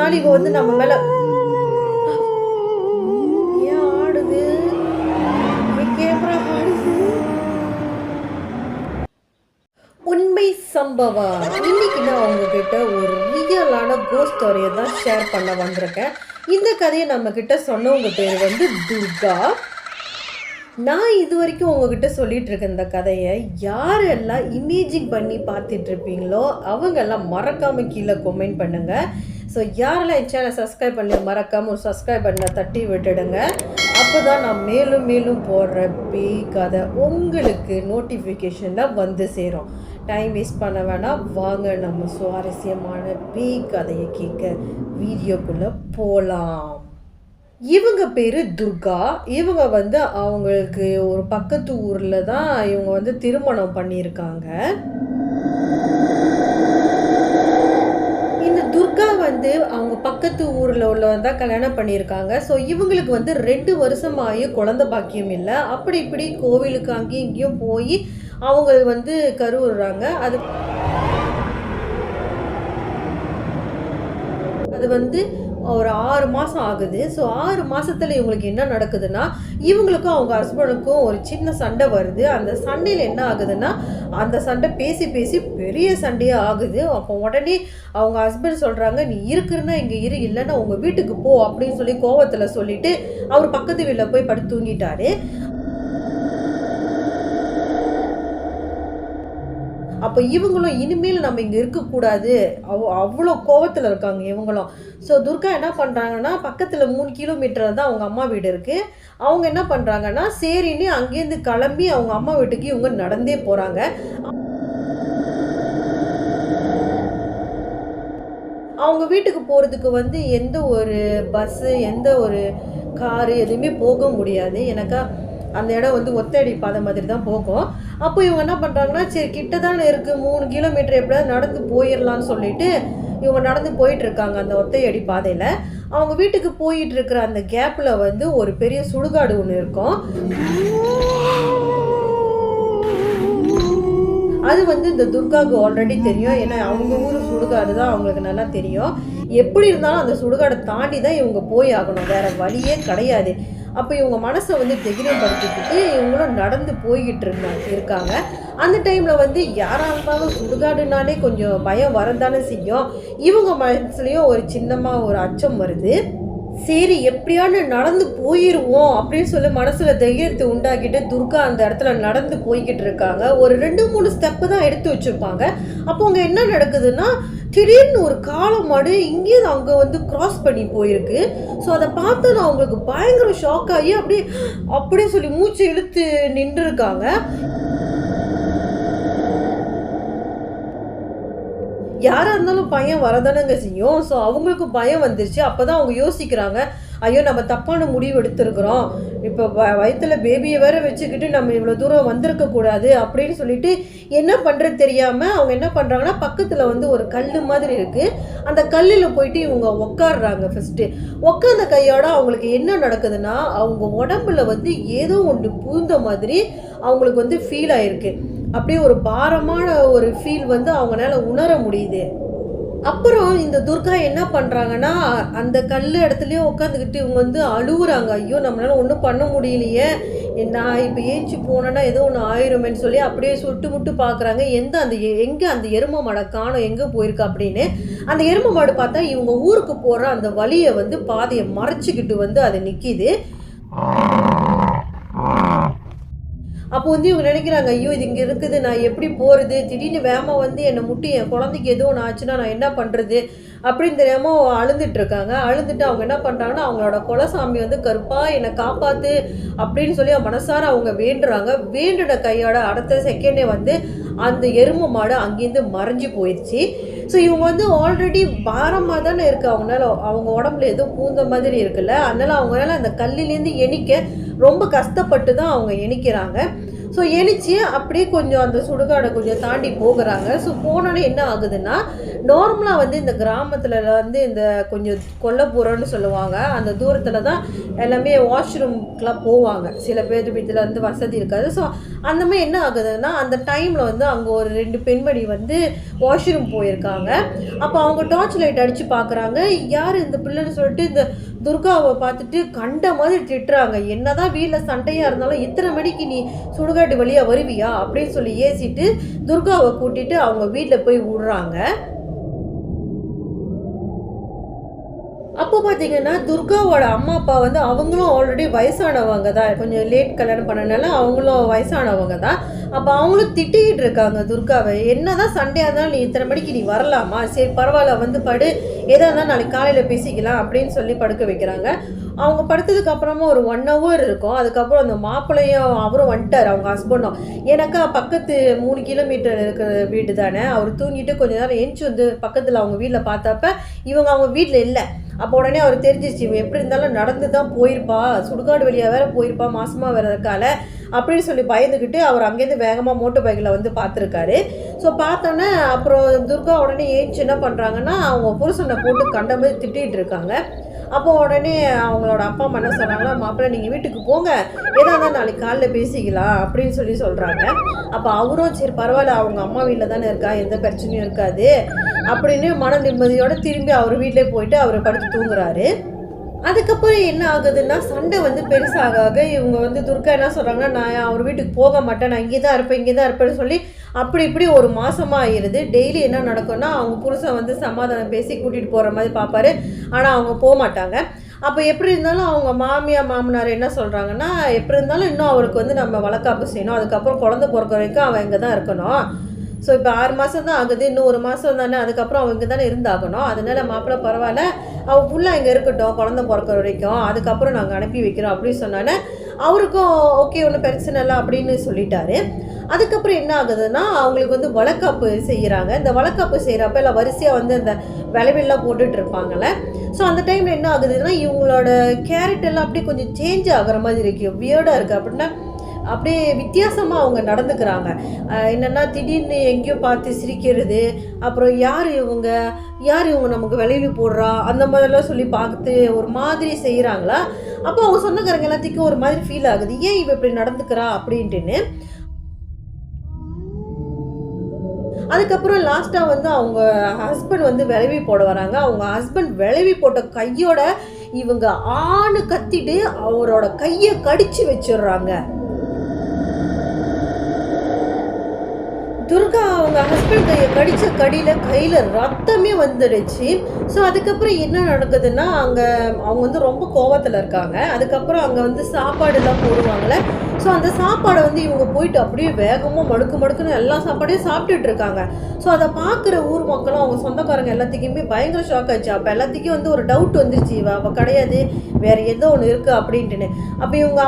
நாள் இவ வந்து நம்ம மேல ஏன் ஆடுது, கேமரா ஆடுது. உண்மை சம்பவம். இன்னைக்கு நான் உங்ககிட்ட ஒரு ரியலான கோஸ்ட் ஸ்டோரியை தான் ஷேர் பண்ண வந்திருக்கேன். இந்த கதையை நம்ம கிட்ட சொன்னவங்க பேர் வந்து துர்கா. நான் இது வரைக்கும் உங்ககிட்ட சொல்லிட்டு இருக்க இந்த கதையை யாரெல்லாம் இமேஜின் பண்ணி பார்த்துட்டு இருப்பீங்களோ அவங்கெல்லாம் மறக்காம கீழே கமெண்ட் பண்ணுங்க. ஸோ யாரெல்லாம் என் சேனலை சப்ஸ்கிரைப் பண்ணி மறக்காம ஒரு சப்ஸ்கிரைப் பண்ண தட்டி விட்டுடுங்க. அப்போ தான் நான் மேலும் மேலும் போடுற பேய் கதை உங்களுக்கு நோட்டிஃபிகேஷனில் வந்து சேரும். டைம் வேஸ்ட் பண்ண வேணாம், வாங்க நம்ம சுவாரஸ்யமான பேய் கதையை கேட்க வீடியோக்குள்ளே போகலாம். இவங்க பேர் துர்கா. இவங்க வந்து அவங்களுக்கு ஒரு பக்கத்து ஊரில் தான் இவங்க வந்து திருமணம் பண்ணியிருக்காங்க. இந்த துர்கா வந்து அவங்க பக்கத்து ஊரில் உள்ளவங்க தான் கல்யாணம் பண்ணியிருக்காங்க. ஸோ இவங்களுக்கு வந்து 2 வருஷமாகி குழந்தை பாக்கியம் இல்லை. அப்படி இப்படி கோவிலுக்கு அங்கேயும் இங்கேயும் போய் அவங்க வந்து கருவுறாங்க. அது வந்து ஒரு 6 மாதம் ஆகுது. ஸோ 6 மாதத்தில் இவங்களுக்கு என்ன நடக்குதுன்னா, இவங்களுக்கும் அவங்க ஹஸ்பண்டுக்கும் ஒரு சின்ன சண்டை வருது. அந்த சண்டையில் என்ன ஆகுதுன்னா, அந்த சண்டை பேசி பேசி பெரிய சண்டையாக ஆகுது. அப்போ உடனே அவங்க ஹஸ்பண்ட் சொல்கிறாங்க, நீ இருக்குன்னா இங்கே இரு, இல்லைன்னா உங்கள் வீட்டுக்கு போ அப்படின்னு சொல்லி கோவத்தில் சொல்லிவிட்டு அவர் பக்கத்து வீட்டில் போய் படுத்து தூங்கிட்டாரு. அப்போ இவங்களும் இனிமேல் நம்ம இங்கே இருக்கக்கூடாது, அவ்வளோ கோவத்தில் இருக்காங்க இவங்களும். ஸோ துர்கா என்ன பண்ணுறாங்கன்னா, பக்கத்தில் 3 கிலோமீட்டரில் தான் அவங்க அம்மா வீடு இருக்குது. அவங்க என்ன பண்ணுறாங்கன்னா, சரின்னு அங்கேருந்து கிளம்பி அவங்க அம்மா வீட்டுக்கு இவங்க நடந்தே போகிறாங்க. அவங்க வீட்டுக்கு போகிறதுக்கு வந்து எந்த ஒரு பஸ்ஸு, எந்த ஒரு காரு எதுவுமே போக முடியாது. எனக்கா அந்த இடம் வந்து ஒத்தடி பாதை மாதிரி தான் போகும். அப்போ இவங்க என்ன பண்ணுறாங்கன்னா, சரி கிட்ட தானே இருக்குது, 3 கிலோமீட்டர் எப்படியாவது நடந்து போயிடலான்னு சொல்லிட்டு இவங்க நடந்து போயிட்டுருக்காங்க அந்த ஒத்தையடி பாதையில். அவங்க வீட்டுக்கு போயிட்டு இருக்கிற அந்த கேப்பில் வந்து ஒரு பெரிய சுடுகாடு ஒன்று இருக்கும். அது வந்து இந்த துர்காவுக்கு ஆல்ரெடி தெரியும். ஏன்னா அவங்க ஊர் சுடுகாடு தான் அவங்களுக்கு நல்லா தெரியும். எப்படி இருந்தாலும் அந்த சுடுகாடை தாண்டி தான் இவங்க போய் ஆகணும், வேறு வழியே கிடையாது. அப்போ இவங்க மனசை வந்து தைரியப்படுத்திக்கிட்டு இவங்களும் நடந்து போய்கிட்டு இருக்காங்க. அந்த டைமில் வந்து யாராக இருந்தாலும் சுடுகாடுனாலே கொஞ்சம் பயம் வரந்தானே செய்யும். இவங்க மனசுலேயும் ஒரு சின்னமாக ஒரு அச்சம் வருது. சரி எப்படியானு நடந்து போயிடுவோம் அப்படின்னு சொல்லி மனசில் தைரியத்தை உண்டாக்கிட்டு துர்கா அந்த இடத்துல நடந்து போய்கிட்டு இருக்காங்க. ஒரு 2-3 ஸ்டெப்பு தான் எடுத்து வச்சுருப்பாங்க. அப்போ அங்கே என்ன நடக்குதுன்னா, திடீர்னு ஒரு காளை மாடு இங்கேயும் அங்கே வந்து கிராஸ் பண்ணி போயிருக்கு. ஸோ அதை பார்த்து நான் அவங்களுக்கு பயங்கர ஷாக் ஆகி அப்படியே சொல்லி மூச்சு இழுத்து நின்றுருக்காங்க. யாராக இருந்தாலும் பயம் வரதானங்க செய்யும். ஸோ அவங்களுக்கு பயம் வந்துருச்சு. அப்போ தான் அவங்க யோசிக்கிறாங்க, ஐயோ நம்ம தப்பான முடிவு எடுத்துருக்குறோம், இப்போ வயிற்றில் பேபியை வேற வச்சுக்கிட்டு நம்ம இவ்வளோ தூரம் வந்திருக்கக்கூடாது அப்படின்னு சொல்லிட்டு என்ன பண்ணுறது தெரியாமல் அவங்க என்ன பண்ணுறாங்கன்னா, பக்கத்தில் வந்து ஒரு கல் மாதிரி இருக்குது. அந்த கல்லில் போயிட்டு இவங்க உட்காடுறாங்க. ஃபஸ்ட்டு உட்காந்த கையோட அவங்களுக்கு என்ன நடக்குதுன்னா, அவங்க உடம்புல வந்து ஏதோ ஒன்று பூந்த மாதிரி அவங்களுக்கு வந்து ஃபீல் ஆகிருக்கு. அப்படியே ஒரு பாரமான ஒரு ஃபீல் வந்து அவங்களால உணர முடியுது. அப்புறம் இந்த துர்கா என்ன பண்ணுறாங்கன்னா, அந்த கல் இடத்துலையே உட்காந்துக்கிட்டு இவங்க வந்து அழுகுறாங்க. ஐயோ நம்மளால ஒன்றும் பண்ண முடியலையே, நான் இப்போ ஏஞ்சி போனேன்னா ஏதோ ஒன்று ஆயிருமேன்னு சொல்லி அப்படியே சுட்டு முட்டு பார்க்குறாங்க. எங்கே அந்த எருமை மாடை காணோம், எங்கே போயிருக்கு அப்படின்னு. அந்த எருமை மாடு பார்த்தா இவங்க ஊருக்கு போகிற அந்த வழியை வந்து பாதையை மறைச்சிக்கிட்டு வந்து அது நிற்கிது. அப்போ வந்து இவங்க நினைக்கிறாங்க, ஐயோ இது இங்கே இருக்குது, நான் எப்படி போகிறது, திடீர்னு வேகமாக வந்து என்னை முட்டி என் குழந்தைக்கு எதுவும் ஒன்று ஆச்சுன்னா நான் என்ன பண்ணுறது அப்படின்னு தெரியாமல் அழுந்துட்டுருக்காங்க. அழுந்துட்டு அவங்க என்ன பண்ணுறாங்கன்னா, அவங்களோட குலசாமி வந்து கருப்பா என்னை காப்பாற்று அப்படின்னு சொல்லி மனசார அவங்க வேண்டுறாங்க. வேண்டுன கையோட அடுத்த செகண்டே வந்து அந்த எருமை மாடு அங்கேருந்து மறைஞ்சு போயிடுச்சு. ஸோ இவங்க வந்து ஆல்ரெடி பாரமாக தானே இருக்குது, அவங்க உடம்புல ஏதோ பூந்த மாதிரி இருக்குல்ல, அதனால் அவங்களால அந்த கல்லிலேருந்து எணிக்க ரொம்ப கஷ்டப்பட்டு தான் அவங்க எணிக்கிறாங்க. ஸோ எணிச்சு அப்படியே கொஞ்சம் அந்த சுடுகாடை கொஞ்சம் தாண்டி போகிறாங்க. ஸோ போனோன்னே என்ன ஆகுதுன்னா, நார்மலாக வந்து இந்த கிராமத்தில் வந்து இந்த கொஞ்சம் கொல்லப்புறம்னு சொல்லுவாங்க, அந்த தூரத்தில் தான் எல்லாமே வாஷ்ரூம்க்கெலாம் போவாங்க. சில பேர் வீட்டில் வந்து வசதி இருக்காது. ஸோ அந்த மாதிரி என்ன ஆகுதுன்னா, அந்த டைமில் வந்து அங்கே ஒரு 2 பெண்மணி வந்து வாஷ்ரூம் போயிருக்காங்க. அப்போ அவங்க டார்ச் லைட் அடித்து பார்க்குறாங்க. யார் இந்த பிள்ளைன்னு சொல்லிட்டு இந்த துர்காவை பார்த்துட்டு கண்ட மாதிரி திட்டுறாங்க. என்னதான் வீட்டில் சண்டையாக இருந்தாலும் இத்தனை மணிக்கு நீ சுடுகாட்டு வழியாக வருவியா அப்படின்னு சொல்லி ஏசிட்டு துர்காவை கூட்டிட்டு அவங்க வீட்டில் போய் விடுறாங்க. அப்போ பார்த்தீங்கன்னா, துர்காவோட அம்மா, அப்பா வந்து அவங்களும் ஆல்ரெடி வயசானவங்க தான். கொஞ்சம் லேட் கல்யாணம் பண்ணனால அவங்களும் வயசானவங்க தான். அப்போ அவங்களும் திட்டிக்கிட்டு இருக்காங்க துர்காவை. என்னதான் சண்டையாக இருந்தாலும் நீ இத்தனை மணிக்கு நீ வரலாமா? சரி பரவாயில்ல வந்து படு, எதாக இருந்தாலும் நாளைக்கு காலையில் பேசிக்கலாம் அப்படின்னு சொல்லி படுக்க வைக்கிறாங்க. அவங்க படுத்ததுக்கு அப்புறமா ஒரு 1 ஹவர் இருக்கும். அதுக்கப்புறம் அந்த மாப்பிள்ளையும் அவரும் வந்துட்டார், அவங்க ஹஸ்பண்டும். ஏன்னாக்கா பக்கத்து 3 கிலோமீட்டர் இருக்கிற வீடு தானே. அவர் தூங்கிட்டு கொஞ்ச நேரம் எந்திச்சு வந்து பக்கத்தில் அவங்க வீட்டில் பார்த்தப்ப இவங்க அவங்க வீட்டில் இல்லை. அப்போ உடனே அவர் தெரிஞ்சிருச்சு, இவன் எப்படி இருந்தாலும் நடந்து தான் போயிருப்பா, சுடுகாடு வழியாக வேற போயிருப்பா, மாசமாக வர்றதுக்கால அப்படின்னு சொல்லி பயந்துக்கிட்டு அவர் அங்கேருந்து வேகமாக மோட்டர் பைக்கில் வந்து பார்த்துருக்காரு. ஸோ பார்த்தோன்னே அப்புறம் துர்கா உடனே ஏஞ்சி என்ன பண்ணுறாங்கன்னா, அவங்க புருஷனை போட்டு கண்ட மாதிரி திட்டிகிட்டு இருக்காங்க. அப்போ உடனே அவங்களோட அப்பா அம்மா என்ன சொல்கிறாங்கன்னா, மாப்பிள்ளை நீங்கள் வீட்டுக்கு போங்க, ஏதா இருந்தால் நாளைக்கு காலையில் பேசிக்கலாம் அப்படின்னு சொல்லி சொல்கிறாங்க. அப்போ அவரும் சரி பரவாயில்ல, அவங்க அம்மா வீட்டில் தானே இருக்கா, எந்த பிரச்சனையும் இருக்காது அப்படின்னு மன நிம்மதியோடு திரும்பி அவர் வீட்டிலே போயிட்டு அவர் படுத்து தூங்குறாரு. அதுக்கப்புறம் என்ன ஆகுதுன்னா, சண்டை வந்து பெருசாக இவங்க வந்து துர்கா என்ன சொல்கிறாங்கன்னா, நான் அவர் வீட்டுக்கு போக மாட்டேன், நான் இங்கே தான் இருப்பேன்னு சொல்லி அப்படி இப்படி ஒரு மாதமாக ஆயிடுது. டெய்லி என்ன நடக்கும்னா, அவங்க புருஷன் வந்து சமாதானம் பேசி கூட்டிகிட்டு போகிற மாதிரி பார்ப்பாரு. ஆனால் அவங்க போக மாட்டாங்க. அப்போ எப்படி இருந்தாலும் அவங்க மாமியார் மாமனார் என்ன சொல்கிறாங்கன்னா, எப்படி இருந்தாலும் இன்னும் அவருக்கு வந்து நம்ம வளக்காப்பு செய்யணும், அதுக்கப்புறம் குழந்தை பிறக்க வரைக்கும் அவன் இங்கே தான் இருக்கணும். ஸோ இப்போ 6 மாதம் தான் ஆகுது, இன்னும் 1 மாதம் தானே, அதுக்கப்புறம் அவங்க இங்கே தானே இருந்தாகணும். அதனால மாப்பிள்ளை பரவாயில்ல, அவள் ஃபுல்லாக இங்கே இருக்கட்டும் குழந்தை பிறக்கிற வரைக்கும், அதுக்கப்புறம் நாங்கள் அனுப்பி வைக்கிறோம் அப்படின்னு சொன்னோன்னே அவருக்கும் ஓகே ஒன்றும் பிரச்சனை இல்லை அப்படின்னு சொல்லிட்டாரு. அதுக்கப்புறம் என்ன ஆகுதுன்னா, அவங்களுக்கு வந்து வளக்காப்பு செய்கிறாங்க. இந்த வளக்காப்பு செய்கிறப்ப எல்லாம் வரிசையாக வந்து அந்த விளைவெல்லாம் போட்டுட்டு இருப்பாங்கள்ல. ஸோ அந்த டைமில் என்ன ஆகுதுன்னா, இவங்களோட கேரக்டர் எல்லாம் அப்படியே கொஞ்சம் சேஞ்ச் ஆகிற மாதிரி இருக்குது, வியர்டாக இருக்குது. அப்படின்னா அப்படியே வித்தியாசமாக அவங்க நடந்துக்கிறாங்க. என்னென்னா திடீர்னு எங்கேயோ பார்த்து சிரிக்கிறது, அப்புறம் யார் இவங்க நமக்கு விளைவி போடுறா அந்த மாதிரிலாம் சொல்லி பார்த்து ஒரு மாதிரி செய்கிறாங்களா. அப்போ அவங்க சொந்தக்காரங்க எல்லாத்துக்கும் ஒரு மாதிரி ஃபீல் ஆகுது, ஏன் இவ இப்படி நடந்துக்கிறா அப்படின்ட்டுன்னு. அதுக்கப்புறம் லாஸ்ட்டாக வந்து அவங்க ஹஸ்பண்ட் வந்து விளைவி போட வராங்க. அவங்க ஹஸ்பண்ட் விளைவி போட்ட கையோட இவங்க ஆணு கத்திட்டு அவரோட கையை கடிச்சு வச்சிடுறாங்க. துர்கா அவங்க ஹஸ்பண்ட் கையை கடித்த கையில் ரத்தமே வந்துடுச்சு. ஸோ அதுக்கப்புறம் என்ன நடக்குதுன்னா, அவங்க வந்து ரொம்ப கோவத்தில் இருக்காங்க. அதுக்கப்புறம் அங்கே வந்து சாப்பாடுலாம் போடுவாங்கள்ல. ஸோ அந்த சாப்பாடை வந்து இவங்க போயிட்டு அப்படியே வேகமாக மடுக்குன்னு எல்லா சாப்பாடையும் சாப்பிட்டுட்டு இருக்காங்க. ஸோ அதை பார்க்குற ஊர் மக்களும் அவங்க சொந்தக்காரங்க எல்லாத்துக்குமே பயங்கர ஷாக் ஆச்சு. அப்போ எல்லாத்துக்கும் வந்து ஒரு டவுட் வந்துருச்சு, அவள் கிடையாது வேறு ஏதோ ஒன்று இருக்குது அப்படின்ட்டுன்னு. அப்போ இவங்க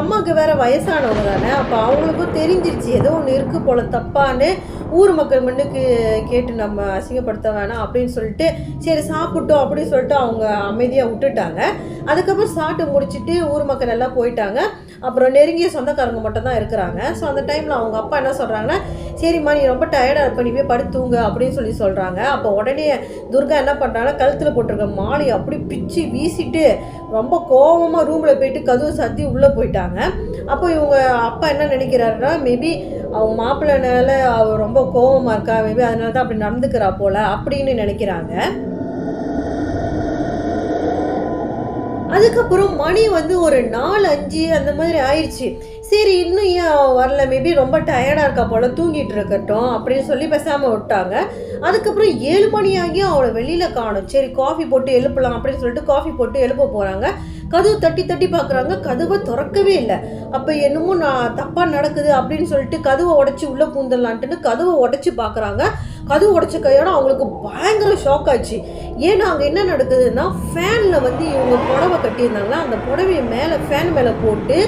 அம்மாவுக்கு வேறு வயசானவங்க தானே. அப்போ அவங்களுக்கும் தெரிஞ்சிருச்சு ஏதோ ஒன்று இருக்குது போல் தப்பான்னு. ஊர் மக்கள் முன்னுக்கு கேட்டு நம்ம அசிங்கப்படுத்த வேணாம் அப்படின்னு சொல்லிட்டு சரி சாப்பிட்டோம் அப்படின்னு சொல்லிட்டு அவங்க அமைதியாக விட்டுட்டாங்க. அதுக்கப்புறம் சாப்பிட்டு முடிச்சுட்டு ஊர் மக்கள் எல்லாம் போயிட்டாங்க. அப்புறம் நெருங்கிய சொந்தக்காரங்க மட்டும் தான் இருக்கிறாங்க. ஸோ அந்த டைமில் அவங்க அப்பா என்ன சொல்கிறாங்கன்னா, சரிம்மா நீ ரொம்ப டயர்டாக இருப்ப, நீ போய் படுத்துங்க அப்படின்னு சொல்லி சொல்கிறாங்க. அப்போ உடனே துர்கா என்ன பண்ணுறாங்கன்னா, கழுத்தில் போட்டிருக்க மாலையை அப்படி பிச்சு வீசிட்டு ரொம்ப கோபமாக ரூமில் போயிட்டு கதவு சாத்தி உள்ளே போயிட்டாங்க. அப்போ இவங்க அப்பா என்ன நினைக்கிறாருன்னா, மேபி அவங்க மாப்பிள்ளைனால அவர் ரொம்ப கோபமாக இருக்கா, மேபி அதனால தான் அப்படி நடந்துக்கிறா போல் அப்படின்னு நினைக்கிறாங்க. அதுக்கப்புறம் மணி வந்து ஒரு 4-5 அந்த மாதிரி ஆயிடுச்சு. சரி இன்னும் ஏன் வரல, மேபி ரொம்ப டயர்டாக இருக்கா போல், தூங்கிட்டு இருக்கட்டும் அப்படின்னு சொல்லி பேசாமல் விட்டாங்க. அதுக்கப்புறம் 7 மணி ஆகியும் அவளை வெளியில் காணும். சரி காஃபி போட்டு எழுப்பலாம் அப்படின்னு சொல்லிட்டு காஃபி போட்டு எழுப்ப போகிறாங்க. கதவு தட்டி பார்க்குறாங்க, கதவை திறக்கவே இல்லை. அப்போ என்னமோ நான் தப்பாக நடக்குது அப்படின்னு சொல்லிட்டு கதவை உடச்சி உள்ளே பூந்துடலான்ட்டுன்னு கதவை உடச்சி பார்க்குறாங்க. கதவு உடச்ச கையோட அவங்களுக்கு பயங்கர ஷாக் ஆச்சு. ஏன்னா அங்கே என்ன நடக்குதுன்னா, ஃபேனில் வந்து இவங்க புடவை கட்டியிருந்தாங்களா, அந்த புடவையை மேலே ஃபேன் மேலே போட்டு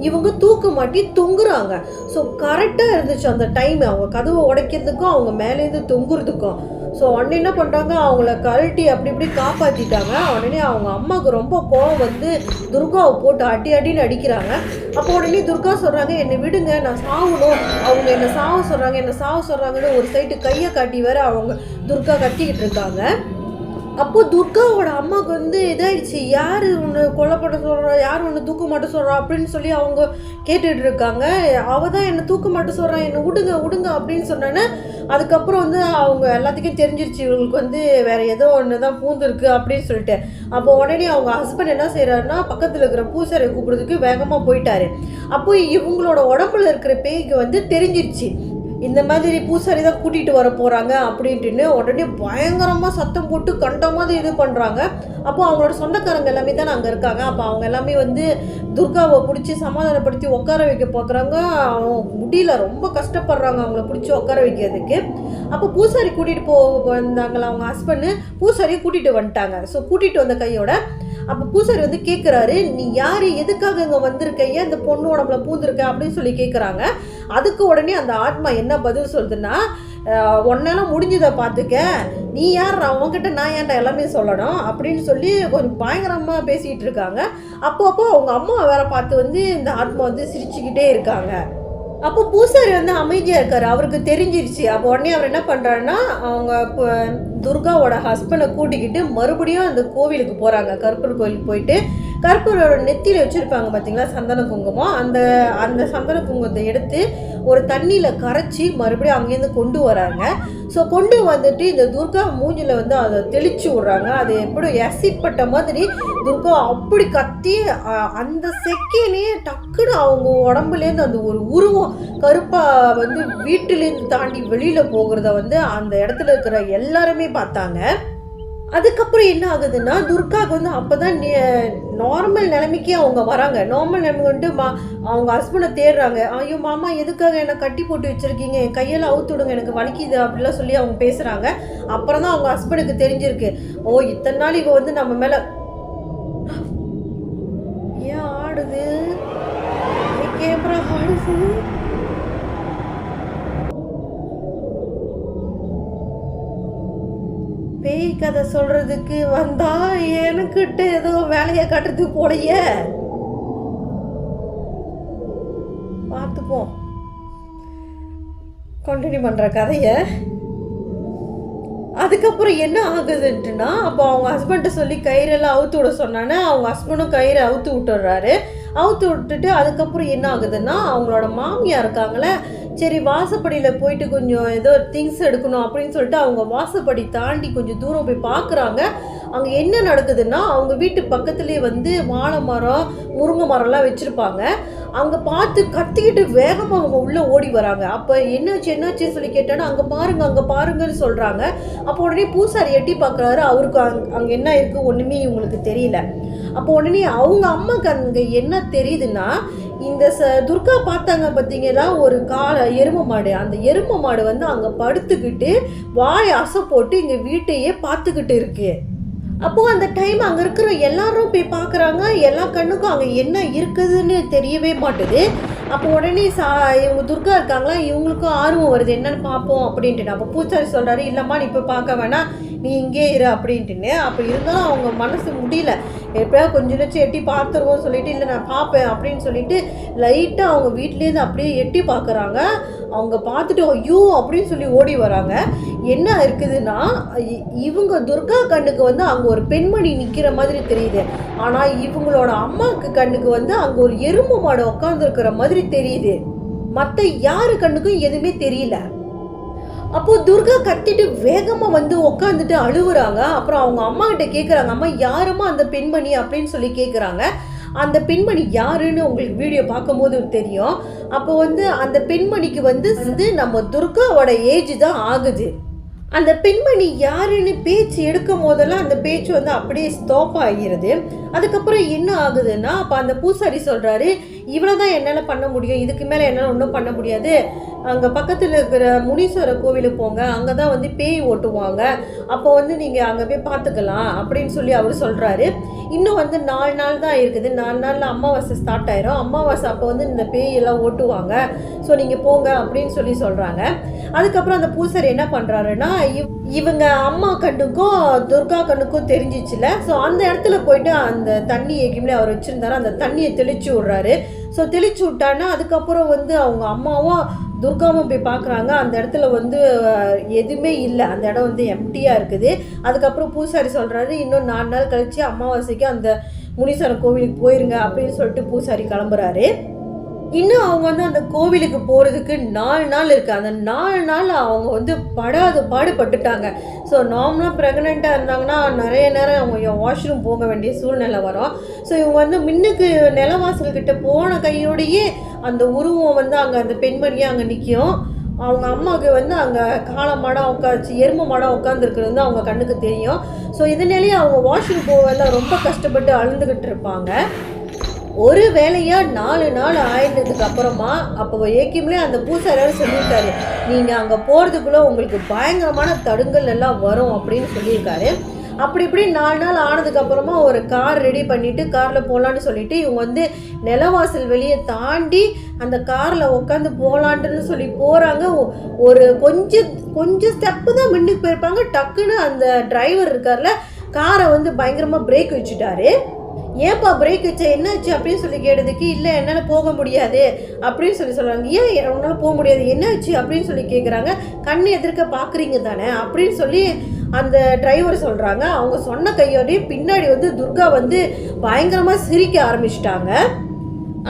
இவங்க தூக்கு மாட்டி தொங்குறாங்க. ஸோ கரெக்டாக இருந்துச்சு அந்த டைம், அவங்க கதவை உடைக்கிறதுக்கும் அவங்க மேலேருந்து தொங்குறதுக்கும். ஸோ உடனே என்ன பண்ணுறாங்க, அவங்கள கழட்டி அப்படி இப்படி காப்பாற்றிட்டாங்க. உடனே அவங்க அம்மாவுக்கு ரொம்ப கோவம் வந்து துர்காவை போட்டு அடின்னு அடிக்கிறாங்க. அப்போ உடனே துர்கா சொல்கிறாங்க, என்னை விடுங்க, நான் சாகணும், அவங்க என்னை சாக சொல்கிறாங்கன்னு ஒரு சைடு கையை காட்டி வேற அவங்க துர்கா கத்திக்கிட்டு இருக்காங்க. அப்போது துர்காவோட அம்மாவுக்கு வந்து இதாகிடுச்சு, யார் ஒன்று கொலை பண்ண சொல்கிறா, யார் ஒன்று தூக்க மாட்ட சொல்கிறா அப்படின்னு சொல்லி அவங்க கேட்டுட்டு இருக்காங்க. அவள் தான் என்னை தூக்க மாட்ட சொல்கிறான், என்னை விடுங்க அப்படின்னு சொன்னோன்னே அதுக்கப்புறம் வந்து அவங்க எல்லாத்துக்கும் தெரிஞ்சிருச்சு இவங்களுக்கு வந்து வேறு ஏதோ ஒன்று தான் பூந்துருக்கு அப்படின்னு சொல்லிட்டு. அப்போ உடனே அவங்க ஹஸ்பண்ட் என்ன செய்கிறாருன்னா, பக்கத்தில் இருக்கிற பூசாரியை கூப்பிட்றதுக்கு வேகமாக போயிட்டாரு. அப்போ இவங்களோட உடம்புல இருக்கிற பேய்க்கு வந்து தெரிஞ்சிருச்சு இந்த மாதிரி பூசாரி தான் கூட்டிகிட்டு வர போகிறாங்க அப்படின்ட்டுன்னு. உடனே பயங்கரமாக சத்தம் போட்டு கண்ட மாதிரி இது பண்ணுறாங்க. அப்போ அவங்களோட சொந்தக்காரங்க எல்லாமே தானே அங்கே இருக்காங்க. அப்போ அவங்க எல்லாமே வந்து துர்காவை பிடிச்சி சமாதானப்படுத்தி உட்கார வைக்க பார்க்குறாங்க. முடியல, ரொம்ப கஷ்டப்படுறாங்க அவங்கள பிடிச்சி உட்கார வைக்கிறதுக்கு. அப்போ பூசாரி கூட்டிகிட்டு வந்தாங்களா அவங்க ஹஸ்பண்டு, பூசாரியை கூட்டிகிட்டு வந்துட்டாங்க. ஸோ கூட்டிகிட்டு வந்த கையோட அப்போ பூசாரி வந்து கேட்குறாரு, நீ யார், எதுக்காக இங்கே வந்திருக்க, ஏன் இந்த பொண்ணு உடம்புல பூந்துருக்க அப்படின்னு சொல்லி கேட்குறாங்க. அதுக்கு உடனே அந்த ஆத்மா என்ன பதில் சொல்லுதுன்னா, ஒன்னெல்லாம் முடிஞ்சதை பார்த்துக்க, நீ யார், அவங்ககிட்ட நான் ஏன்டா எல்லாமே சொல்லணும் அப்படின்னு சொல்லி கொஞ்சம் பயங்கரமாக பேசிகிட்டு இருக்காங்க. அப்போ அவங்க அம்மா வேற பார்த்து வந்து இந்த ஆத்மா வந்து சிரிச்சுக்கிட்டே இருக்காங்க. அப்போ பூசாரி வந்து அமைதியாக இருக்கார், அவருக்கு தெரிஞ்சிருச்சு. அப்போ உடனே அவர் என்ன பண்ணுறாருன்னா, அவங்க துர்காவோட ஹஸ்பண்டை கூட்டிக்கிட்டு மறுபடியும் அந்த கோவிலுக்கு போகிறாங்க. கருப்பர் கோவிலுக்கு போயிட்டு கருப்பரோட நெத்தியில் வச்சுருப்பாங்க பார்த்தீங்களா சந்தன குங்குமம், அந்த சந்தன குங்குமத்தை எடுத்து ஒரு தண்ணியில் கரைச்சி மறுபடியும் அங்கேருந்து கொண்டு வராங்க. ஸோ கொண்டு வந்துட்டு இந்த துர்கா மூஞ்சில் வந்து அதை தெளித்து விட்றாங்க. அது எப்படி ஆசிட் பட்ட மாதிரி துர்கா அப்படி கத்தி அந்த செகண்ட்லேயே டக்குன்னு அவங்க உடம்புலேருந்து அந்த ஒரு உருவம் கருப்பாக வந்து வீட்டிலேருந்து தாண்டி வெளியில் போகிறத வந்து அந்த இடத்துல இருக்கிற எல்லாருமே பார்த்தாங்க. அதுக்கப்புறம் என்ன ஆகுதுன்னா, துர்காவுக்கு வந்து அப்போ தான் நார்மல் நிலைமைக்கே அவங்க வராங்க. நார்மல் நிலைமை வந்துட்டு அவங்க ஹஸ்பண்டை தேடுறாங்க. ஐயோ மாமா, எதுக்காக என்னை கட்டி போட்டு வச்சுருக்கீங்க, என் கையெல்லாம் அவுத்து விடுங்க, எனக்கு வலிக்குது அப்படிலாம் சொல்லி அவங்க பேசுகிறாங்க. அப்புறம் தான் அவங்க ஹஸ்பண்டுக்கு தெரிஞ்சிருக்கு, ஓ இத்தனை நாள் இவ வந்து நம்ம மேலே ஏன் ஆடுது, கேமரா ஆடுது. பேய் கதை சொல்றதுக்கு வந்தா எனக்கிட்ட ஏதோ வேலையை காட்டுறதுக்கு போலையே. பார்த்துப்போம், கண்டினியூ பண்ணுற கதையை. அதுக்கப்புறம் என்ன ஆகுதுன்ட்டுனா, அப்போ அவங்க ஹஸ்பண்ட்டை சொல்லி கயிறெல்லாம் அவுத்து விட சொன்னானே, அவங்க ஹஸ்பண்டும் கயிறை அவுத்து விட்டுடுறாரு. அவுத்து விட்டுட்டு அதுக்கப்புறம் என்ன ஆகுதுன்னா, அவங்களோட மாமியார் இருக்காங்களே, சரி வாசப்படியில் போயிட்டு கொஞ்சம் ஏதோ திங்ஸ் எடுக்கணும் அப்படின்னு சொல்லிட்டு அவங்க வாசப்படி தாண்டி கொஞ்சம் தூரம் போய் பார்க்குறாங்க. அங்கே என்ன நடக்குதுன்னா, அவங்க வீட்டு பக்கத்துலேயே வந்து வாழை மரம், முருங்கை மரம்லாம் வச்சுருப்பாங்க. அங்கே பார்த்து கத்திக்கிட்டு வேகமாக அவங்க உள்ளே ஓடி வராங்க. அப்போ என்னாச்சுன்னு சொல்லி கேட்டோன்னா, அங்கே பாருங்கன்னு சொல்கிறாங்க. அப்போ உடனே பூசாரி எட்டி பார்க்குறாரு, அவருக்கு அங்கே என்ன இருக்குது ஒன்றுமே இவங்களுக்கு தெரியல. அப்போ உடனே அவங்க அம்மாவுக்கு அங்கே என்ன தெரியுதுன்னா, இந்த துர்கா பார்த்தாங்க பார்த்தீங்களா ஒரு எருமை மாடு, அந்த எருமை மாடு வந்து அங்கே படுத்துக்கிட்டு வாய் அசை போட்டு இங்கே வீட்டையே பார்த்துக்கிட்டு இருக்கு. அப்போது அந்த டைம் அங்கே இருக்கிற எல்லாரும் போய் பார்க்குறாங்க. எல்லா கண்ணுக்கும் அங்கே என்ன இருக்குதுன்னு தெரியவே மாட்டுது. அப்போ உடனே இவங்க துர்கா இருக்காங்களா, இவங்களுக்கும் ஆர்வம் வருது, என்னென்னு பார்ப்போம் அப்படின்ட்டு. அப்போ பூச்சாரி சொல்கிறாரு, இல்லைம்மா நீ இப்போ பார்க்க வேணாம், நீ இங்கே இரு அப்படின்ட்டுன்னு. அப்போ இருந்தாலும் அவங்க மனசு முடியல, எப்படியா கொஞ்சம் லட்சம் எட்டி பார்த்துருவோம் சொல்லிட்டு, இல்லை நான் பார்ப்பேன் அப்படின்னு சொல்லிட்டு லைட்டாக அவங்க வீட்லேருந்து அப்படியே எட்டி பார்க்குறாங்க. அவங்க பார்த்துட்டு ஐயோ அப்படின்னு சொல்லி ஓடி வராங்க. என்ன இருக்குதுன்னா, இவங்க துர்கா கண்ணுக்கு வந்து அங்கே ஒரு பெண்மணி நிற்கிற மாதிரி தெரியுது. ஆனால் இவங்களோட அம்மாவுக்கு கண்ணுக்கு வந்து அங்கே ஒரு எருமை மாடு உட்காந்துருக்கிற மாதிரி தெரியுது. மற்ற யாரு கண்ணுக்கும் எதுவுமே தெரியல. அப்போது துர்கா கத்திட்டு வேகமாக வந்து உட்காந்துட்டு அழுவுறாங்க. அப்புறம் அவங்க அம்மா கிட்ட கேட்குறாங்க, அம்மா யாருமா அந்த பெண்மணி அப்படின்னு சொல்லி கேட்குறாங்க. அந்த பெண்மணி யாருன்னு உங்களுக்கு வீடியோ பார்க்கும்போது தெரியும். அப்போ வந்து அந்த பெண்மணிக்கு வந்து நம்ம துர்காவோட ஏஜ் தான் ஆகுது. அந்த பெண்மணி யாருன்னு பேச்சு எடுக்கும் போதெல்லாம் அந்த பேச்சு வந்து அப்படியே ஸ்டாப் ஆகிறது. அதுக்கப்புறம் என்ன ஆகுதுன்னா, அப்போ அந்த பூசாரி சொல்கிறாரு, இவ்வளோ தான் என்னால் பண்ண முடியும், இதுக்கு மேலே என்னால் ஒன்றும் பண்ண முடியாது. அங்கே பக்கத்தில் இருக்கிற முனீஸ்வரர் கோவிலுக்கு போங்க, அங்கே தான் வந்து பேய் ஓட்டுவாங்க, அப்போ வந்து நீங்கள் அங்கே போய் பார்த்துக்கலாம் அப்படின்னு சொல்லி அவர் சொல்கிறாரு. இன்னும் வந்து 4 நாள் தான் இருக்குது, 4 நாளில் அமாவாசை ஸ்டார்ட் ஆயிரும். அமாவாசை அப்போ வந்து இந்த பேயெல்லாம் ஓட்டுவாங்க, ஸோ நீங்கள் போங்க அப்படின்னு சொல்லி சொல்கிறாங்க. அதுக்கப்புறம் அந்த பூசாரி என்ன பண்ணுறாருன்னா, இவங்க அம்மா கண்ணுக்கும் துர்கா கண்ணுக்கும் தெரிஞ்சிச்சுல. ஸோ அந்த இடத்துல போயிட்டு அந்த தண்ணி எங்கேயுமே அவர் வச்சுருந்தாரு, அந்த தண்ணியை தெளிச்சு விட்றாரு. ஸோ தெளிச்சு விட்டான்னா அதுக்கப்புறம் வந்து அவங்க அம்மாவும் துர்காவும் போய் பார்க்குறாங்க. அந்த இடத்துல வந்து எதுவுமே இல்லை, அந்த இடம் வந்து எம்டியாக இருக்குது. அதுக்கப்புறம் பூசாரி சொல்கிறாரு, இன்னும் 4 நாள் கழித்து அமாவாசைக்கு அந்த முனீஸ்வரன் கோவிலுக்கு போயிருங்க அப்படின்னு சொல்லிட்டு பூசாரி கிளம்புறாரு. இன்னும் அவங்க வந்து அந்த கோவிலுக்கு போகிறதுக்கு 4 நாள் இருக்குது. அந்த 4 நாள் அவங்க வந்து பாடுபட்டுட்டாங்க. ஸோ நார்மலாக ப்ரெக்னெண்ட்டாக இருந்தாங்கன்னா நிறைய நேரம் அவங்க வாஷ்ரூம் போக வேண்டிய சூழ்நிலை வரும். ஸோ இவங்க வந்து முன்னுக்கு நிலவாசல்கிட்ட போன கையோடையே அந்த உருவம் வந்து அங்கே அந்த பெண்மணியாக அங்கே நிற்கும். அவங்க அம்மாவுக்கு வந்து அங்கே காளை மாடம் உட்காந்துச்சு, எருமை மாடம் உட்காந்துருக்குறது வந்து அவங்க கண்ணுக்கு தெரியும். ஸோ இதனாலேயே அவங்க வாஷ்ரூம் போகலாம் ரொம்ப கஷ்டப்பட்டு அழுந்துக்கிட்டு இருப்பாங்க. ஒரு வேலையாக 4 நாள் ஆயிடுறதுக்கு அப்புறமா அப்போ ஏக்கியம்லேயே அந்த பூசாரியார் சொல்லியிருக்காரு, நீங்கள் அங்கே போகிறதுக்குள்ளே உங்களுக்கு பயங்கரமான தடுங்கல் எல்லாம் வரும் அப்படின்னு சொல்லியிருக்காரு. அப்படி இப்படி 4 நாள் ஆனதுக்கப்புறமா ஒரு கார் ரெடி பண்ணிவிட்டு காரில் போகலான்னு சொல்லிவிட்டு இவங்க வந்து நிலவாசல் வெளியே தாண்டி அந்த காரில் உட்காந்து போகலான்ட்டுன்னு சொல்லி போகிறாங்க. ஒரு கொஞ்சம் ஸ்டெப்பு தான் முன்னுக்கு போயிருப்பாங்க. டக்குன்னு அந்த டிரைவர் இருக்கார்ல, காரை வந்து பயங்கரமாக பிரேக் வச்சுட்டாரு. ஏன்ப்பா பிரேக் வச்ச, என்னாச்சு அப்படின்னு சொல்லி கேட்டதுக்கு, இல்லை என்னால் போக முடியாது அப்படின்னு சொல்லி சொல்கிறாங்க. ஏன் உன்னால் போக முடியாது, என்னாச்சு அப்படின்னு சொல்லி கேட்குறாங்க. கண்ணு எதிர்க்க பார்க்குறீங்க தானே அப்படின்னு சொல்லி அந்த டிரைவர் சொல்கிறாங்க. அவங்க சொன்ன கையோடய பின்னாடி வந்து துர்கா வந்து பயங்கரமாக சிரிக்க ஆரம்பிச்சிட்டாங்க.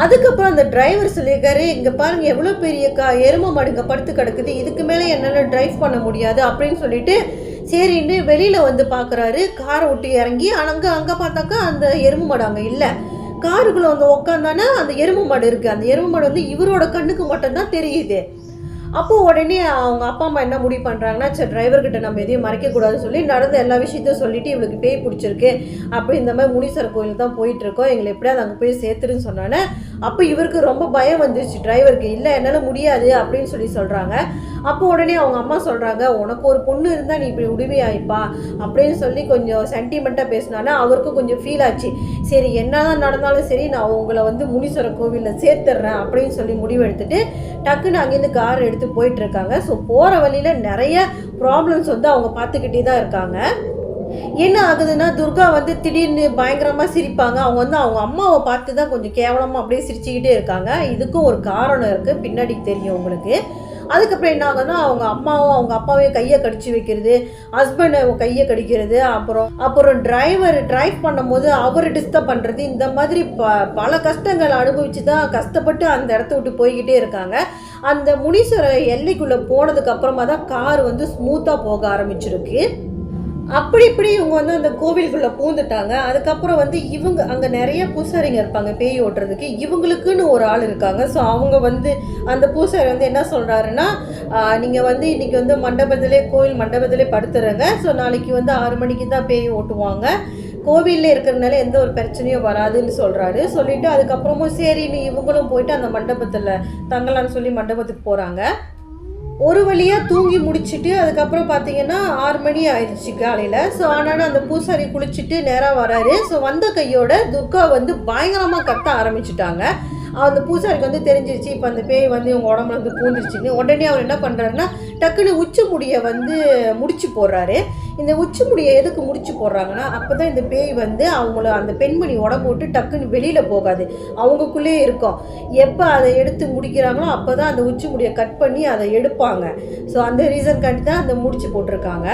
அதுக்கப்புறம் அந்த டிரைவர் சொல்லியிருக்காரு, இங்கே பாருங்கள் எவ்வளோ பெரிய எருமை மாடு இங்கே படுத்து கிடக்குது, இதுக்கு மேலே என்னால் ட்ரைவ் பண்ண முடியாது அப்படின்னு சொல்லிட்டு சரின்னு வெளியில் வந்து பார்க்குறாரு. காரை விட்டு இறங்கி அங்கே பார்த்தாக்கா அந்த எருமை மாடு அங்கே இல்லை. காருக்குள்ளே வந்து உக்காந்தானா அந்த எருமை மாடு இருக்குது. அந்த எருமை மாடு வந்து இவரோட கண்ணுக்கு மட்டும்தான் தெரியுது. அப்போது உடனே அவங்க அப்பா அம்மா என்ன முடிவு பண்ணுறாங்கன்னா, சரி டிரைவர்கிட்ட நம்ம எதையும் மறைக்கக்கூடாதுன்னு சொல்லி நடந்த எல்லா விஷயத்தையும் சொல்லிவிட்டு இவளுக்கு பேய் பிடிச்சிருக்கு, அப்போ இந்த மாதிரி முனீஸ்வரர் கோயிலுக்கு தான் போயிட்டுருக்கோம், எங்களை எப்படியாவது அங்கே போய் சேர்த்துருன்னு சொன்னானே. அப்போ இவருக்கு ரொம்ப பயம் வந்துருச்சு டிரைவருக்கு. இல்லை என்னால் முடியாது அப்படின்னு சொல்லி சொல்கிறாங்க. அப்போ உடனே அவங்க அம்மா சொல்கிறாங்க, உனக்கு ஒரு பொண்ணு இருந்தால் நீ இப்படி உதவியாயிப்பா அப்படின்னு சொல்லி கொஞ்சம் சென்டிமெண்ட்டாக பேசினானா அவருக்கும் கொஞ்சம் ஃபீல் ஆச்சு. சரி என்ன தான் நடந்தாலும் சரி நான் உங்களை வந்து முனீஸ்வரர் கோவிலில் சேர்த்துட்றேன் அப்படின்னு சொல்லி முடிவு எடுத்துட்டு டக்குன்னு அங்கேருந்து கார் எடுத்து போயிட்டுருக்காங்க. ஸோ போகிற வழியில் நிறைய ப்ராப்ளம்ஸ் வந்து அவங்க பார்த்துக்கிட்டே தான் இருக்காங்க. என்ன ஆகுதுன்னா, துர்கா வந்து திடீர்னு பயங்கரமாக சிரிப்பாங்க. அவங்க வந்து அவங்க அம்மாவை பார்த்து தான் கொஞ்சம் கேவலமாக அப்படியே சிரிச்சுக்கிட்டே இருக்காங்க. இதுக்கும் ஒரு காரணம் இருக்குது, பின்னாடி தெரியும் உங்களுக்கு. அதுக்கப்புறம் என்ன ஆகுதுன்னா, அவங்க அம்மாவும் அவங்க அப்பாவையும் கையை கடிச்சு வைக்கிறது, ஹஸ்பண்டை கையை கடிக்கிறது, அப்புறம் டிரைவ் பண்ணும்போது அவர் டிஸ்டர்ப் பண்ணுறது, இந்த மாதிரி பல கஷ்டங்களை அனுபவித்து தான் கஷ்டப்பட்டு அந்த இடத்த விட்டு போய்கிட்டே இருக்காங்க. அந்த முனீஸ்வர எல்லைக்குள்ளே போனதுக்கு அப்புறமா தான் கார் வந்து ஸ்மூத்தாக போக ஆரம்பிச்சிருக்கு. அப்படி இப்படி இவங்க வந்து அந்த கோவிலுக்குள்ளே பூந்துட்டாங்க. அதுக்கப்புறம் வந்து இவங்க அங்கே நிறைய பூசாரிங்க இருப்பாங்க பேய் ஓட்டுறதுக்கு, இவங்களுக்குன்னு ஒரு ஆள் இருக்காங்க. ஸோ அவங்க வந்து அந்த பூசாரி வந்து என்ன சொல்கிறாருன்னா, நீங்கள் வந்து இன்றைக்கி வந்து கோவில் மண்டபத்திலே படுத்துறங்க. ஸோ நாளைக்கு வந்து 6 மணிக்கு தான் பேய் ஓட்டுவாங்க, கோவிலில் இருக்கிறதுனால எந்த ஒரு பிரச்சனையும் வராதுன்னு சொல்கிறாரு. சொல்லிவிட்டு அதுக்கப்புறமும் சரின்னு இவங்களும் போயிட்டு அந்த மண்டபத்தில் தங்கலான்னு சொல்லி மண்டபத்துக்கு போகிறாங்க. ஒரு வழியாக தூங்கி முடிச்சுட்டு அதுக்கப்புறம் பார்த்தீங்கன்னா 6 மணி ஆயிடுச்சு காலையில். ஸோ ஆனாலும் அந்த பூசாரி குளிச்சுட்டு நேராக வராரு. ஸோ வந்த கையோட துர்கா வந்து பயங்கரமாக கத்த ஆரம்பிச்சுட்டாங்க. அந்த பூசாரிக்கு வந்து தெரிஞ்சிருச்சு இப்போ அந்த பேய் வந்து இவங்க உடம்புல வந்து பூந்துருச்சுன்னு. உடனே அவர் என்ன பண்ணுறாருன்னா, டக்குன்னு உச்சி முடியை வந்து முடிச்சு போடுறாரு. இந்த உச்சி முடியை எதுக்கு முடிச்சு போடுறாங்கன்னா, அப்போ தான் இந்த பேய் வந்து அவங்கள அந்த பெண்மணி உடம்பு விட்டு டக்குன்னு வெளியில் போகாது, அவங்களுக்குள்ளே இருக்கும். எப்போ அதை எடுத்து முடிக்கிறாங்களோ அப்போ தான் அந்த உச்சி முடியை கட் பண்ணி அதை எடுப்பாங்க. ஸோ அந்த ரீசன் காண்டி தான் அந்த முடிச்சு போட்டிருக்காங்க.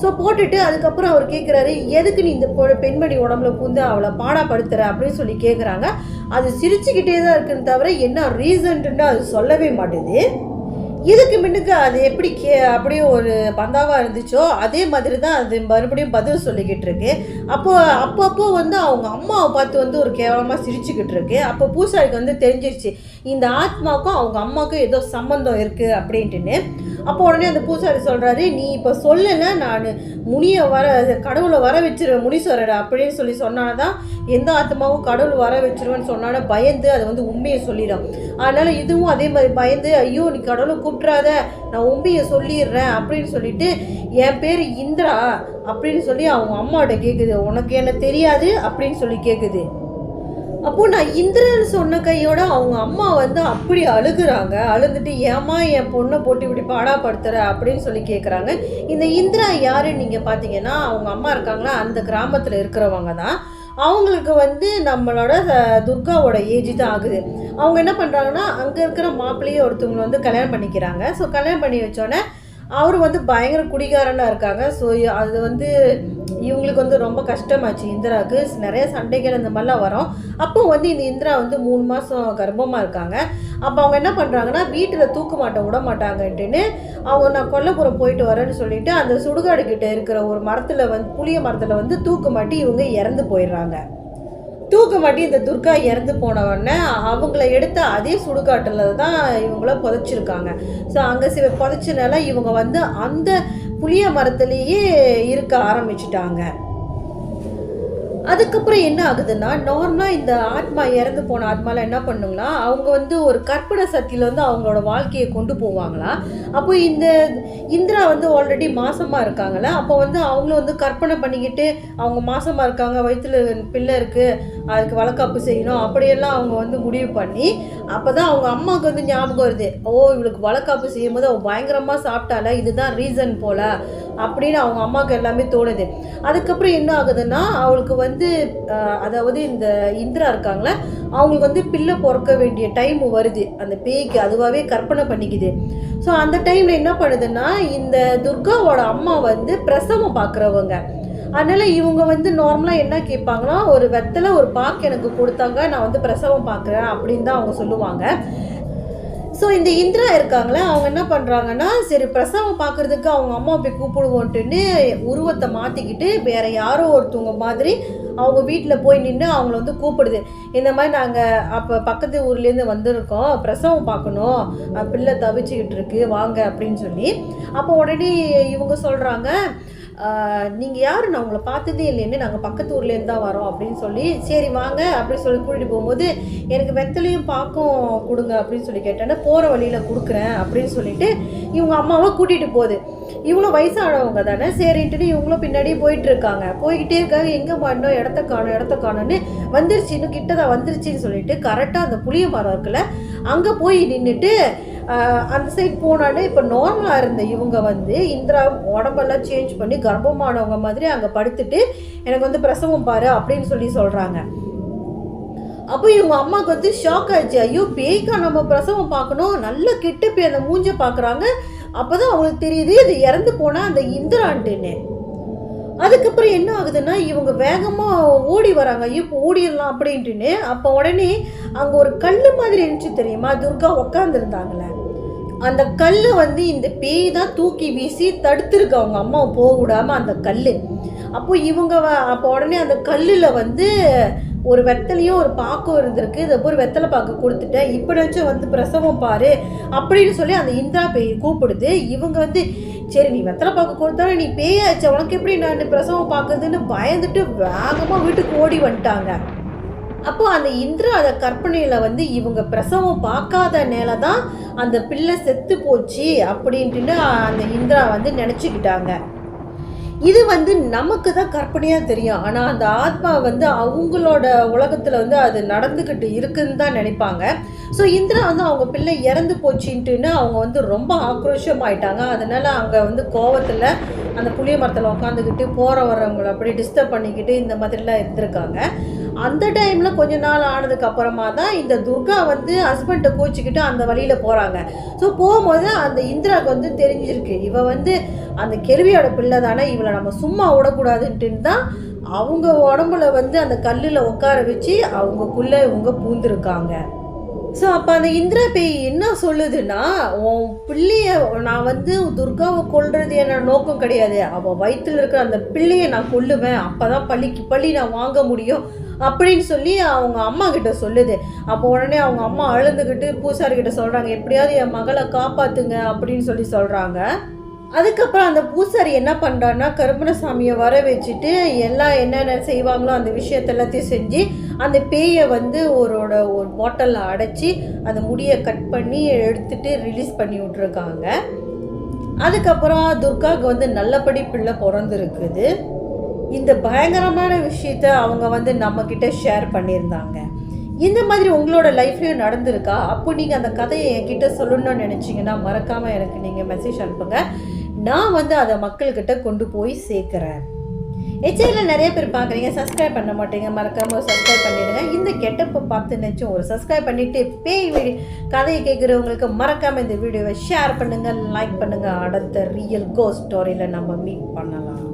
ஸோ போட்டுட்டு அதுக்கப்புறம் அவர் கேட்குறாரு, எதுக்கு நீ இந்த பெண்மணி உடம்புல பூந்து அவளை பாடாப்படுத்துகிற அப்படின்னு சொல்லி கேட்குறாங்க. அது சிரிச்சுக்கிட்டே தான் இருக்குன்னு தவிர என்ன ரீசன்ட்டுன்னு அது சொல்லவே மாட்டேது. இதுக்கு முன்னுக்கு அது எப்படி அப்படியே ஒரு பந்தாவாக இருந்துச்சோ அதே மாதிரி தான் அது மறுபடியும் பதில் சொல்லிக்கிட்டு இருக்கு. அப்பப்போ வந்து அவங்க அம்மாவை பார்த்து வந்து ஒரு கேவலமாக சிரிச்சுக்கிட்டு இருக்கு. அப்போ பூசாரிக்கு வந்து தெரிஞ்சிருச்சு இந்த ஆத்மாவுக்கும் அவங்க அம்மாவுக்கும் ஏதோ சம்மந்தம் இருக்குது அப்படின்ட்டுன்னு. அப்போ உடனே அந்த பூசாரி சொல்கிறாரு, நீ இப்போ சொல்லலை, நான் கடவுளை வர வச்சிருவேன் முனீஸ்வரரை அப்படின்னு சொல்லி சொன்னால்தான் எந்த ஆத்மாவும் கடவுள் வர வச்சிருவேன்னு சொன்னால பயந்து அதை வந்து உண்மையை சொல்லிடும். அதனால் இதுவும் அதே மாதிரி பயந்து, ஐயோ நீ கடவுளை கூப்பிட்றாத, நான் உண்மையை சொல்லிடுறேன் அப்படின்னு சொல்லிட்டு, என் பேர் இந்திரா அப்படின்னு சொல்லி அவங்க அம்மாவோட கேட்குது. உனக்கு என்ன தெரியாது அப்படின்னு சொல்லி கேட்குது. அப்போ நான் இந்திரன்னு சொன்ன கையோட அவங்க அம்மா வந்து அப்படி அழுகுறாங்க. அழுதுட்டு ஏம்மா என் பொண்ணை போட்டு இப்படி பாடாப்படுத்துற அப்படின்னு சொல்லி கேட்குறாங்க. இந்த இந்திரா யாருன்னு நீங்கள் பார்த்தீங்கன்னா அவங்க அம்மா இருக்காங்களா அந்த கிராமத்தில் இருக்கிறவங்க தான். அவங்களுக்கு வந்து நம்மளோட துர்காவோட ஏஜ் தான் ஆகுது. அவங்க என்ன பண்ணுறாங்கன்னா அங்கே இருக்கிற மாப்பிள்ளையே ஒருத்தவங்களை வந்து கல்யாணம் பண்ணிக்கிறாங்க. ஸோ கல்யாணம் பண்ணி வச்சோன்னே அவர் வந்து பயங்கர குடிகாரனாக இருக்காங்க. ஸோ அது வந்து இவங்களுக்கு வந்து ரொம்ப கஷ்டமாச்சு. இந்திராவுக்கு நிறைய சண்டைகள் இந்த மாதிரிலாம் வரும். அப்போ வந்து இந்த இந்திரா வந்து 3 மாதம் கர்ப்பமாக இருக்காங்க. அப்போ அவங்க என்ன பண்ணுறாங்கன்னா வீட்டில் தூக்க மாட்ட விட மாட்டாங்கன்ட்டுன்னு அவங்க நான் கொல்லைப்புறம் போயிட்டு வரேன்னு சொல்லிட்டு அந்த சுடுகாடு கிட்ட இருக்கிற ஒரு மரத்தில் வந்து புளிய மரத்தில் வந்து தூக்க மாட்டி இவங்க இறந்து போயிடுறாங்க. தூக்க மாட்டி இந்த துர்கா இறந்து போன உடனே அவங்கள எடுத்த அதே சுடுகாட்டில் தான் இவங்கள புதைச்சிருக்காங்க. ஸோ அங்கே புதைச்சனால இவங்க வந்து அந்த புளிய மரத்துலேயே இருக்க ஆரம்பிச்சிட்டாங்க. அதுக்கப்புறம் என்ன ஆகுதுன்னா நார்மலாக இந்த ஆத்மா இறந்து போன ஆத்மாலாம் என்ன பண்ணுங்களா அவங்க வந்து ஒரு கற்பனை சக்தியில் வந்து அவங்களோட வாழ்க்கையை கொண்டு போவாங்களா. அப்போ இந்த இந்திரா வந்து ஆல்ரெடி மாசமாக இருக்காங்களா. அப்போ வந்து அவங்களும் வந்து கற்பனை பண்ணிக்கிட்டு அவங்க மாசமாக இருக்காங்க, வயிற்றுல பிள்ளை இருக்குது, அதுக்கு வளக்காப்பு செய்யணும் அப்படியெல்லாம் அவங்க வந்து முடிவு பண்ணி அப்போ தான் அவங்க அம்மாவுக்கு வந்து ஞாபகம் வருது. ஓ இவளுக்கு வளக்காப்பு செய்யும் போது அவள் பயங்கரமாக சாப்பிட்டால, இதுதான் ரீசன் போல் அப்படின்னு அவங்க அம்மாவுக்கு எல்லாமே தோணுது. அதுக்கப்புறம் என்ன ஆகுதுன்னா அவளுக்கு வந்து அதாவது இந்த இந்திரா இருக்காங்களே அவங்களுக்கு வந்து பிள்ளை பிறக்க வேண்டிய டைம் வருது. அந்த பேய்க்கு அதுவாகவே கற்பனை பண்ணிக்குது. ஸோ அந்த டைமில் என்ன பண்ணுதுன்னா இந்த துர்காவோட அம்மா வந்து பிரசவம் பார்க்குறவங்க. அதனால் இவங்க வந்து நார்மலாக என்ன கேட்பாங்கன்னா ஒரு வெத்தலை ஒரு பாக்கு எனக்கு கொடுத்தாங்க, நான் வந்து பிரசவம் பார்க்குறேன் அப்படின்னு தான் அவங்க சொல்லுவாங்க. ஸோ இந்த இந்திரா இருக்காங்களே அவங்க என்ன பண்ணுறாங்கன்னா சரி பிரசவம் பார்க்குறதுக்கு அவங்க அம்மா போய் கூப்பிடுவோன்ட்டுன்னு உருவத்தை மாற்றிக்கிட்டு வேறு யாரோ ஒருத்தவங்க மாதிரி அவங்க வீட்டில் போய் நின்று அவங்கள வந்து கூப்பிடுது. இந்த மாதிரி நாங்கள் அப்போ பக்கத்து ஊர்லேருந்து வந்திருக்கோம், பிரசவம் பார்க்கணும், பிள்ளை தவிச்சிக்கிட்டு இருக்கு வாங்க அப்படின்னு சொல்லி. அப்போ உடனே இவங்க சொல்கிறாங்க நீங்கள் யார் நான் உங்களை பார்த்ததே இல்லைன்னு, நாங்கள் பக்கத்து ஊர்லேருந்து தான் வரோம் அப்படின்னு சொல்லி சரி வாங்க அப்படின்னு சொல்லி கூட்டிகிட்டு போகும்போது எனக்கு வெத்தலையும் பாக்கும் கொடுங்க அப்படின்னு சொல்லி கேட்டேன்னா போகிற வழியில் கொடுக்குறேன் அப்படின்னு சொல்லிட்டு இவங்க அம்மாவை கூட்டிகிட்டு போகுது. இவ்வளோ வயசானவங்க தானே சரின்ட்டு இவங்களும் பின்னாடியே போயிட்டுருக்காங்க. போய்கிட்டே இருக்காங்க, எங்கே பண்ணோம் இடத்த காணும்னு வந்துருச்சு, இன்னும் கிட்டதான் வந்துருச்சுன்னு சொல்லிட்டு கரெக்டாக அந்த புளிய மரம் இருக்குல்ல அங்கே போய் நின்றுட்டு அந்த சைட் போனாலே இப்போ நார்மலாக இருந்த இவங்க வந்து இந்திரா உடம்பெல்லாம் சேஞ்ச் பண்ணி கர்ப்பமானவங்க மாதிரி அங்கே படுத்துட்டு எனக்கு வந்து பிரசவம் பாரு அப்படின்னு சொல்லி சொல்கிறாங்க. அப்போ இவங்க அம்மாவுக்கு வந்து ஷாக் ஆயிடுச்சு. ஐயோ பேய்க்கா நம்ம பிரசவம் பார்க்கணும், நல்லா கிட்ட போய் அந்த மூஞ்சை பார்க்குறாங்க. அப்போ தான் அவங்களுக்கு தெரியுது இது இறந்து போனால் அந்த இந்திரான்ட்டுன்னு. அதுக்கப்புறம் என்ன ஆகுதுன்னா இவங்க வேகமாக ஓடி வராங்க, ஐயோ இப்போ ஓடிடலாம் அப்படின்ட்டுன்னு. அப்போ உடனே அங்கே ஒரு கல் மாதிரி இருந்துச்சு தெரியுமா, துர்கா உக்காந்துருந்தாங்களே அந்த கல் வந்து இந்த பேய் தான் தூக்கி வீசி தடுத்துருக்கு அவங்க அம்மாவை போக விடாமல் அந்த கல். அப்போ இவங்க அப்போ உடனே அந்த கல்லில் வந்து ஒரு வெத்தலையும் ஒரு பாக்கும் இருந்திருக்கு. இதை ஒரு வெத்தலை பாக்கு கொடுத்துட்டேன், இப்படியாச்சும் வந்து பிரசவம் பாரு அப்படின்னு சொல்லி அந்த இந்திரா பேய் கூப்பிடுது. இவங்க வந்து சரி நீ வெத்தலை பாக்கு கொடுத்தாலும் நீ பேயாச்சு, உனக்கு எப்படி நான் பிரசவம் பார்க்குறதுன்னு பயந்துட்டு வேகமாக வீட்டுக்கு ஓடி வந்துட்டாங்க. அப்போது அந்த இந்திரா அதை கற்பனையில் வந்து இவங்க பிரசவம் பார்க்காத நேர தான் அந்த பிள்ளை செத்து போச்சு அப்படின்ட்டு அந்த இந்திரா வந்து நினச்சிக்கிட்டாங்க. இது வந்து நமக்கு தான் கற்பனையாக தெரியும், ஆனால் அந்த ஆத்மா வந்து அவங்களோட உலகத்தில் வந்து அது நடந்துக்கிட்டு இருக்குன்னு தான் நினைப்பாங்க. ஸோ இந்திரா வந்து அவங்க பிள்ளை இறந்து போச்சுன்ட்டுன்னு அவங்க வந்து ரொம்ப ஆக்ரோஷமாயிட்டாங்க. அதனால் அங்கே வந்து கோவத்தில் அந்த புளிய மரத்தில் உட்காந்துக்கிட்டு போகிற வரவங்களை அப்படி டிஸ்டர்ப் பண்ணிக்கிட்டு இந்த மாதிரிலாம் இருந்திருக்காங்க. அந்த டைமில் கொஞ்ச நாள் ஆனதுக்கு அப்புறமா தான் இந்த துர்கா வந்து ஹஸ்பண்டை கோச்சிக்கிட்டு அந்த வழியில் போகிறாங்க. ஸோ போகும்போது அந்த இந்திராவுக்கு வந்து தெரிஞ்சிருக்கு இவ வந்து அந்த கெருவியோட பிள்ளை தானே, இவளை நம்ம சும்மா விடக்கூடாதுன்ட்டு தான் அவங்க உடம்புல வந்து அந்த கல்லில் உட்கார வச்சு அவங்கக்குள்ளே இவங்க பூந்துருக்காங்க. ஸோ அப்போ அந்த இந்திரா பேய் என்ன சொல்லுதுன்னா உன் பிள்ளைய நான் வந்து துர்காவை கொல்றது என்னோட நோக்கம் கிடையாது, அவள் வயிற்றில் இருக்கிற அந்த பிள்ளையை நான் கொல்லுவேன், அப்போ தான் பள்ளி நான் வாங்க முடியும் அப்படின்னு சொல்லி அவங்க அம்மா கிட்ட சொல்லுது. அப்போ உடனே அவங்க அம்மா அழுந்துக்கிட்டு பூசாரிக்கிட்ட சொல்கிறாங்க எப்படியாவது என் மகளை காப்பாற்றுங்க அப்படின்னு சொல்லி சொல்கிறாங்க. அதுக்கப்புறம் அந்த பூசாரி என்ன பண்ணுறான்னா கருப்பணசாமியை வர வச்சுட்டு எல்லாம் என்னென்ன செய்வாங்களோ அந்த விஷயத்தெல்லாத்தையும் செஞ்சு அந்த பேயை வந்து ஒரு பாட்டிலில் அடைச்சி அந்த முடியை கட் பண்ணி எடுத்துகிட்டு ரிலீஸ் பண்ணி விட்ருக்காங்க. அதுக்கப்புறம் துர்காவுக்கு வந்து நல்லபடி பிள்ளை பிறந்திருக்குது. இந்த பயங்கரமான விஷயத்த அவங்க வந்து நம்மக்கிட்ட ஷேர் பண்ணியிருந்தாங்க. இந்த மாதிரி உங்களோட லைஃப்லேயும் நடந்திருக்கா? அப்போ நீங்கள் அந்த கதையை என்கிட்ட சொல்லணும்னு நினச்சிங்கன்னா மறக்காமல் எனக்கு நீங்கள் மெசேஜ் அனுப்புங்க. நான் வந்து அதை மக்கள்கிட்ட கொண்டு போய் சேர்க்குறேன். சேனல் நிறைய பேர் பார்க்குறீங்க, சப்ஸ்கிரைப் பண்ண மாட்டீங்க. மறக்காமல் சப்ஸ்கிரைப் பண்ணிவிடுங்க. இந்த கெட்டப்பை பார்த்து நினச்சும் ஒரு சப்ஸ்கிரைப் பண்ணிவிட்டு பேய் கதையை கேட்குறவங்களுக்கு மறக்காமல் இந்த வீடியோவை ஷேர் பண்ணுங்கள், லைக் பண்ணுங்கள். அடுத்த ரியல் கோஸ்ட் ஸ்டோரியில் நம்ம மீட் பண்ணலாம்.